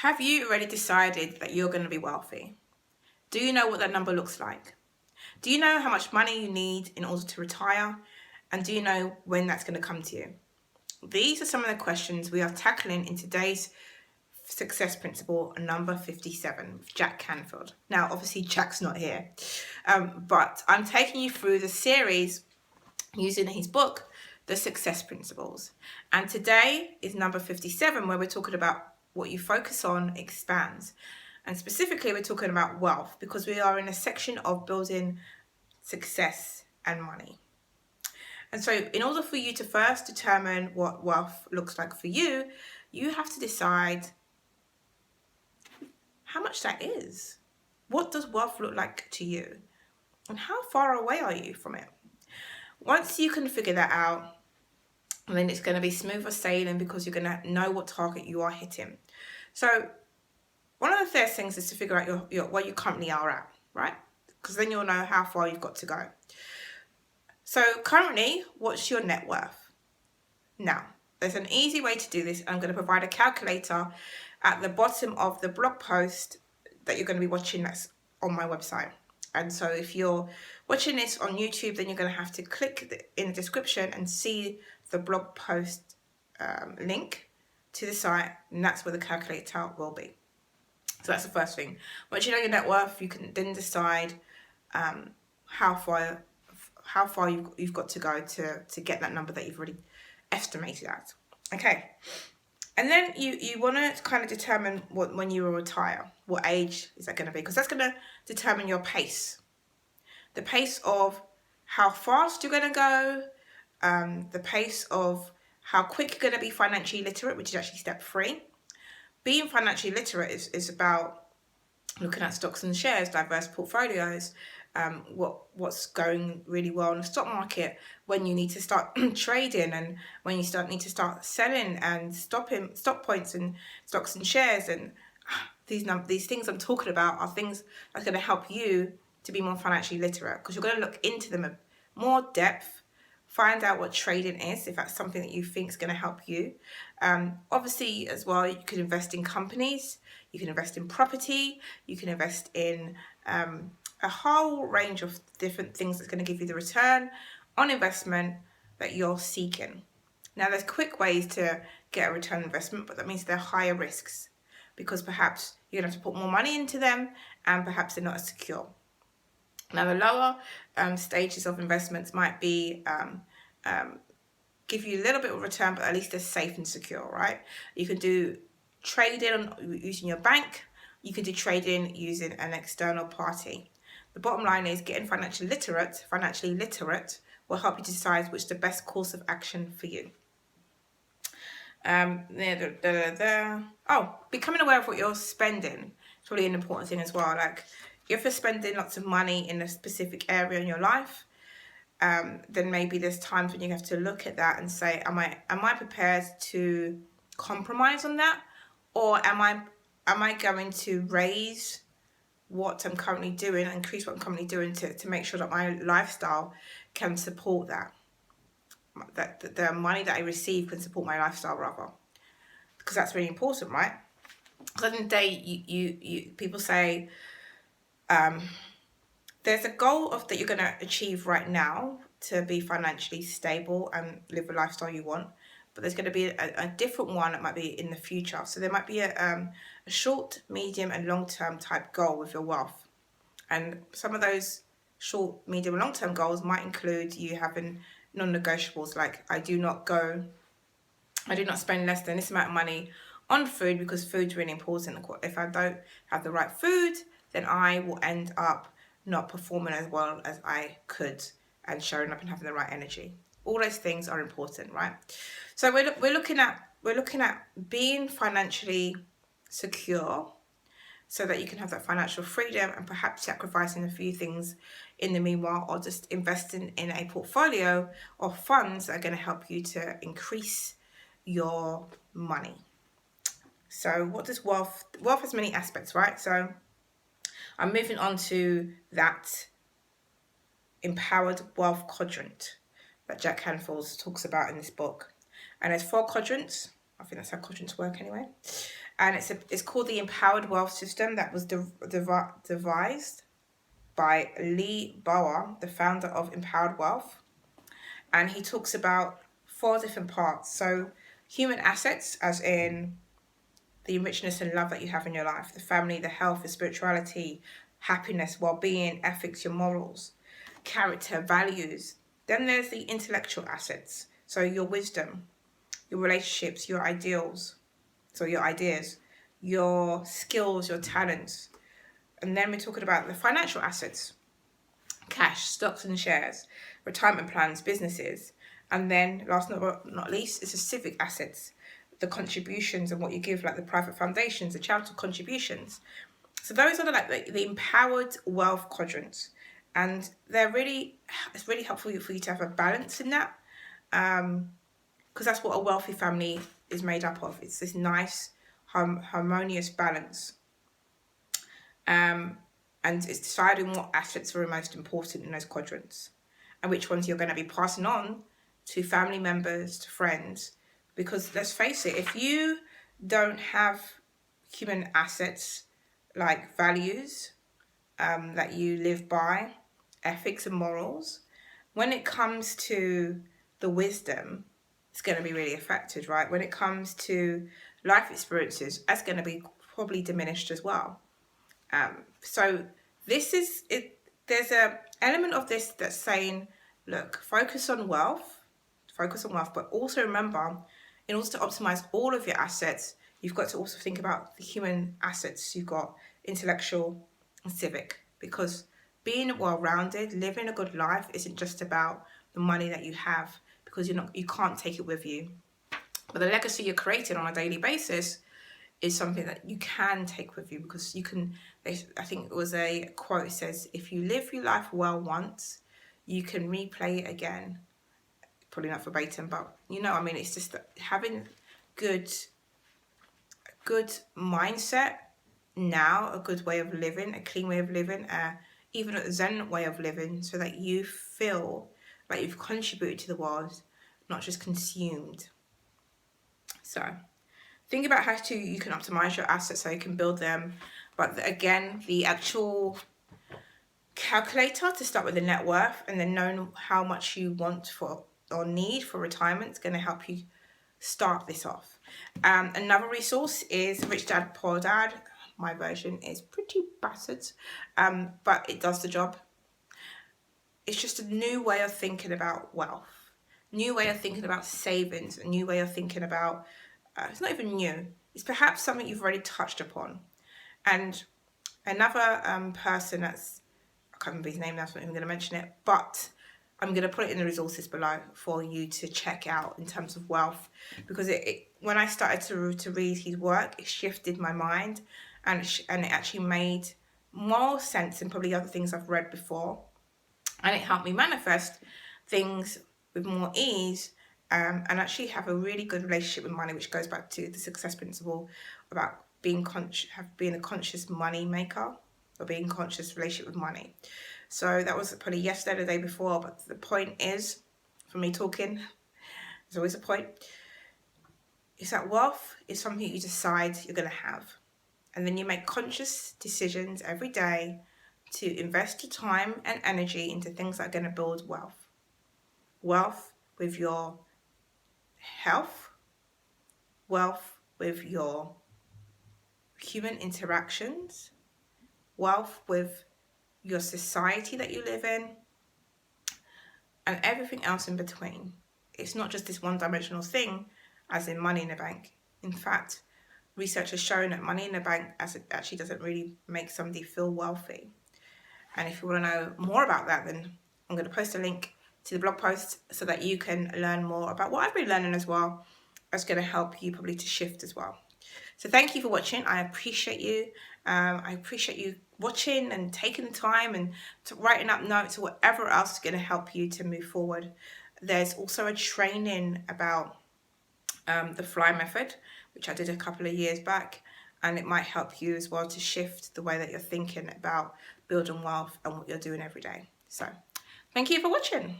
Have you already decided that you're going to be wealthy? Do you know what that number looks like? Do you know how much money you need in order to retire? And do you know when that's going to come to you? These are some of the questions we are tackling in today's success principle number 57 with Jack Canfield. Now, obviously, Jack's not here, but I'm taking you through the series using his book, The Success Principles. And today is number 57, where we're talking about what you focus on expands. And specifically, we're talking about wealth because we are in a section of building success and money. And so in order for you to first determine what wealth looks like for you, you have to decide how much that is. What does wealth look like to you? And how far away are you from it? Once you can figure that out, then it's going to be smoother sailing because you're going to know what target you are hitting. So one of the first things is to figure out where you currently are at, right? Because then you'll know how far you've got to go. So currently, what's your net worth? Now, there's an easy way to do this. I'm going to provide a calculator at the bottom of the blog post that you're going to be watching that's on my website. And so if you're watching this on YouTube, then you're going to have to click in the description and see the blog post link to the site, and that's where the calculator will be. So that's the first thing. Once you know your net worth, you can then decide how far you've got to go to get that number that you've already estimated at. Okay. And then you want to kind of determine when you will retire. What age is that going to be? Because that's going to determine your pace. The pace of how fast you're going to go, the pace of how quick you're going to be financially literate, which is actually step 3. Being financially literate is about looking at stocks and shares, diverse portfolios, what's going really well in the stock market, when you need to start trading, and when you need to start selling and stop points in stocks and shares. And these things I'm talking about are things that's going to help you to be more financially literate, because you're going to look into them in more depth, find out what trading is, if that's something that you think is going to help you. Obviously, as well, you can invest in companies, you can invest in property, you can invest in a whole range of different things that's going to give you the return on investment that you're seeking. Now, there's quick ways to get a return on investment, but that means there are higher risks, because perhaps you're going to have to put more money into them and perhaps they're not as secure. Now, the lower stages of investments might be give you a little bit of return, but at least they're safe and secure, right? You can do trading using your bank. You can do trading using an external party. The bottom line is getting financially literate will help you decide which is the best course of action for you. Becoming aware of what you're spending is really an important thing as well. Like, if you're spending lots of money in a specific area in your life, then maybe there's times when you have to look at that and say, am I prepared to compromise on that, or am I going to raise what I'm currently doing, increase what I'm currently doing to make sure that my lifestyle can support that the money that I receive can support my lifestyle, rather, because that's really important, right? Because at the end of the day, you people say there's a goal that you're going to achieve right now to be financially stable and live a lifestyle you want, but there's going to be a different one that might be in the future. So there might be a short, medium and long-term type goal with your wealth, and some of those short, medium and long-term goals might include you having non-negotiables, like I do not spend less than this amount of money on food, because food's really important. If I don't have the right food, then I will end up not performing as well as I could and showing up and having the right energy. All those things are important, right? So we're looking at being financially secure, so that you can have that financial freedom, and perhaps sacrificing a few things in the meanwhile, or just investing in a portfolio of funds that are going to help you to increase your money. So what does wealth has many aspects, right? So I'm moving on to that empowered wealth quadrant that Jack Canfield talks about in this book. And there's 4 quadrants. I think that's how quadrants work anyway. and it's called the Empowered Wealth System, that was devised by Lee Bower, the founder of Empowered Wealth. And he talks about 4 different parts. So human assets, as in the richness and love that you have in your life, the family, the health, the spirituality, happiness, well-being, ethics, your morals, character, values. Then there's the intellectual assets, so your wisdom, your relationships, your ideals, so your ideas, your skills, your talents. And then we're talking about the financial assets, cash, stocks and shares, retirement plans, businesses. And then last but not least is the civic assets, the contributions and what you give, like the private foundations, the charitable contributions. So those are the empowered wealth quadrants. And it's really helpful for you to have a balance in that. Because that's what a wealthy family is made up of. It's this nice, harmonious balance. And it's deciding what assets are most important in those quadrants and which ones you're going to be passing on to family members, to friends. Because let's face it, if you don't have human assets like values that you live by, ethics and morals, when it comes to the wisdom, it's going to be really affected, right? When it comes to life experiences, that's going to be probably diminished as well. So this is it. There's a element of this that's saying, look, focus on wealth, but also remember, in order to optimize all of your assets, you've got to also think about the human assets. You've got intellectual and civic, because being well-rounded, living a good life isn't just about the money that you have, because you can't take it with you. But the legacy you're creating on a daily basis is something that you can take with you, because you can, I think it was a quote, it says, if you live your life well once, you can replay it again. Probably not verbatim, but I mean, it's just having good mindset now, a good way of living, a clean way of living, even a Zen way of living, so that you feel like you've contributed to the world, not just consumed. So think about how you can optimize your assets so you can build them. But again, the actual calculator to start with the net worth, and then knowing how much you want for or need for retirement is going to help you start this off. Another resource is Rich Dad Poor Dad. My version is pretty battered, but it does the job. It's just a new way of thinking about wealth, new way of thinking about savings, a new way of thinking about, it's not even new, it's perhaps something you've already touched upon. And another person that's, I can't remember his name now, so I'm not even going to mention it, but I'm going to put it in the resources below for you to check out in terms of wealth, because when I started to read his work, it shifted my mind, and it actually made more sense than probably other things I've read before, and it helped me manifest things with more ease, and actually have a really good relationship with money, which goes back to the success principle about being a conscious money maker, or being conscious relationship with money. So that was probably yesterday, the day before, but the point is, for me talking, there's always a point, is that wealth is something you decide you're going to have. And then you make conscious decisions every day to invest your time and energy into things that are going to build wealth. Wealth with your health, wealth with your human interactions, wealth with your society that you live in, and everything else in between. It's not just this one-dimensional thing, as in money in the bank. In fact, research has shown that money in the bank actually doesn't really make somebody feel wealthy. And if you want to know more about that, then I'm going to post a link to the blog post so that you can learn more about what I've been learning as well. That's going to help you probably to shift as well. So thank you for watching. I appreciate you. I appreciate you watching and taking the time and writing up notes or whatever else is going to help you to move forward. There's also a training about the fly method, which I did a couple of years back, and it might help you as well to shift the way that you're thinking about building wealth and what you're doing every day. So thank you for watching.